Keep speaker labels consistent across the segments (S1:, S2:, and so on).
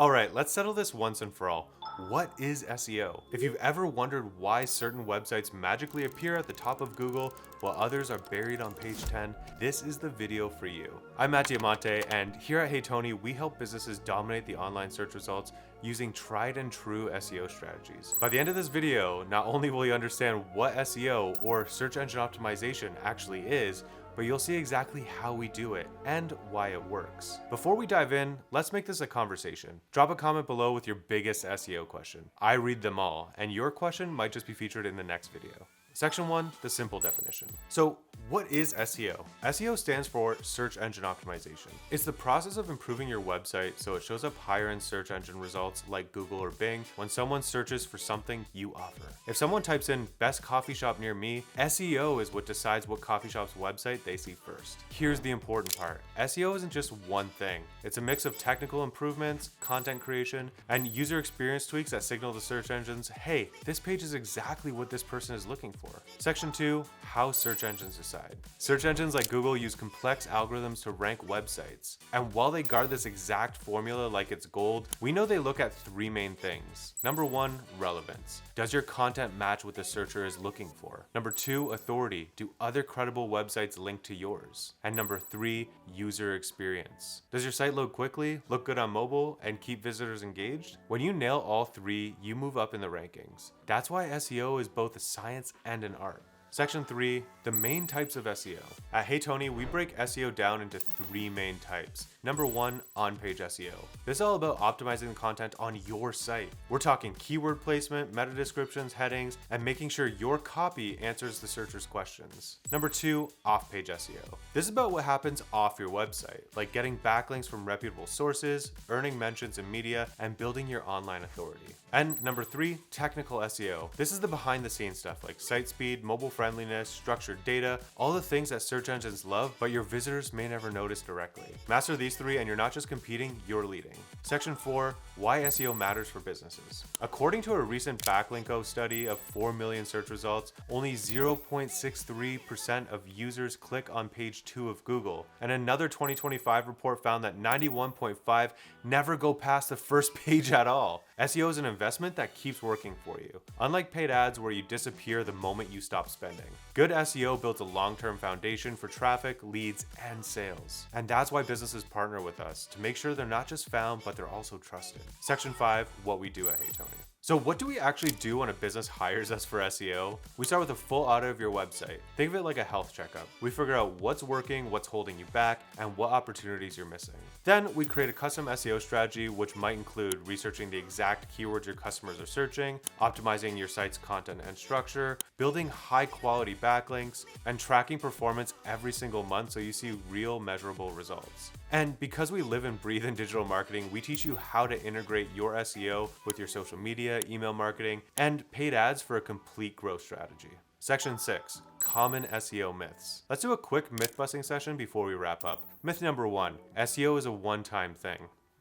S1: Alright, let's settle this once and for all. What is SEO? If you've ever wondered why certain websites magically appear at the top of Google while others are buried on page 10, this is the video for you. I'm Diamante, and here at Hey Tony, we help businesses dominate the online search results using tried and true SEO strategies. By the end of this video, not only will you understand what SEO or search engine optimization actually is, but you'll see exactly how we do it and why it works. Before we dive in, let's make this a conversation. Drop a comment below with your biggest SEO question. I read them all, and your question might just be featured in the next video. Section 1, the simple definition. So, what is SEO? SEO stands for search engine optimization. It's the process of improving your website so it shows up higher in search engine results like Google or Bing when someone searches for something you offer. If someone types in best coffee shop near me, SEO is what decides what coffee shop's website they see first. Here's the important part. SEO isn't just one thing. It's a mix of technical improvements, content creation, and user experience tweaks that signal to search engines, hey, this page is exactly what this person is looking for. Section 2, how search engines decide. Search engines like Google use complex algorithms to rank websites. And while they guard this exact formula like it's gold, we know they look at three main things. Number 1, relevance. Does your content match what the searcher is looking for? Number 2, authority. Do other credible websites link to yours? And number 3, user experience. Does your site load quickly, look good on mobile, and keep visitors engaged? When you nail all three, you move up in the rankings. That's why SEO is both a science and an art. Section 3, the main types of SEO. At Hey Tony, we break SEO down into three main types. Number 1, on-page SEO. This is all about optimizing the content on your site. We're talking keyword placement, meta descriptions, headings, and making sure your copy answers the searcher's questions. Number 2, off-page SEO. This is about what happens off your website, like getting backlinks from reputable sources, earning mentions in media, and building your online authority. And number 3, technical SEO. This is the behind-the-scenes stuff like site speed, mobile friendliness, structured data, all the things that search engines love, but your visitors may never notice directly. Master these three and you're not just competing, you're leading. Section 4, why SEO matters for businesses. According to a recent Backlinko study of 4 million search results, only 0.63% of users click on page 2 of Google. And another 2025 report found that 91.5% never go past the first page at all. SEO is an investment that keeps working for you. Unlike paid ads where you disappear the moment you stop spending. Good SEO builds a long-term foundation for traffic, leads, and sales. And that's why businesses partner with us, to make sure they're not just found, but they're also trusted. Section 5, what we do at Hey Tony. So what do we actually do when a business hires us for SEO? We start with a full audit of your website. Think of it like a health checkup. We figure out what's working, what's holding you back, and what opportunities you're missing. Then we create a custom SEO strategy, which might include researching the exact keywords your customers are searching, optimizing your site's content and structure, building high quality backlinks, and tracking performance every single month so you see real measurable results. And because we live and breathe in digital marketing, we teach you how to integrate your SEO with your social media, email marketing, and paid ads for a complete growth strategy. Section 6, common SEO myths. Let's do a quick myth busting session before we wrap up. Myth number 1, SEO is a one-time thing.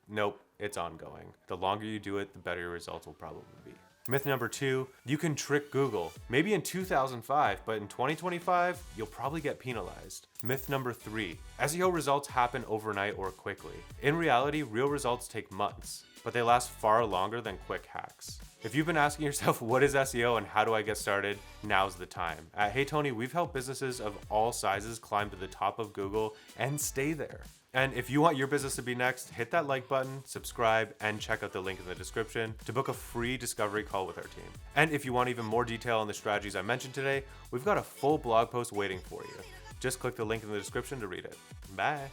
S1: Nope, it's ongoing. The longer you do it, the better your results will probably be. Myth number 2, you can trick Google. Maybe in 2005, but in 2025, you'll probably get penalized. Myth number 3, SEO results happen overnight or quickly. In reality, real results take months, but they last far longer than quick hacks. If you've been asking yourself, what is SEO and how do I get started? Now's the time. At Hey Tony, we've helped businesses of all sizes climb to the top of Google and stay there. And if you want your business to be next, hit that like button, subscribe, and check out the link in the description to book a free discovery call with our team. And if you want even more detail on the strategies I mentioned today, we've got a full blog post waiting for you. Just click the link in the description to read it. Bye.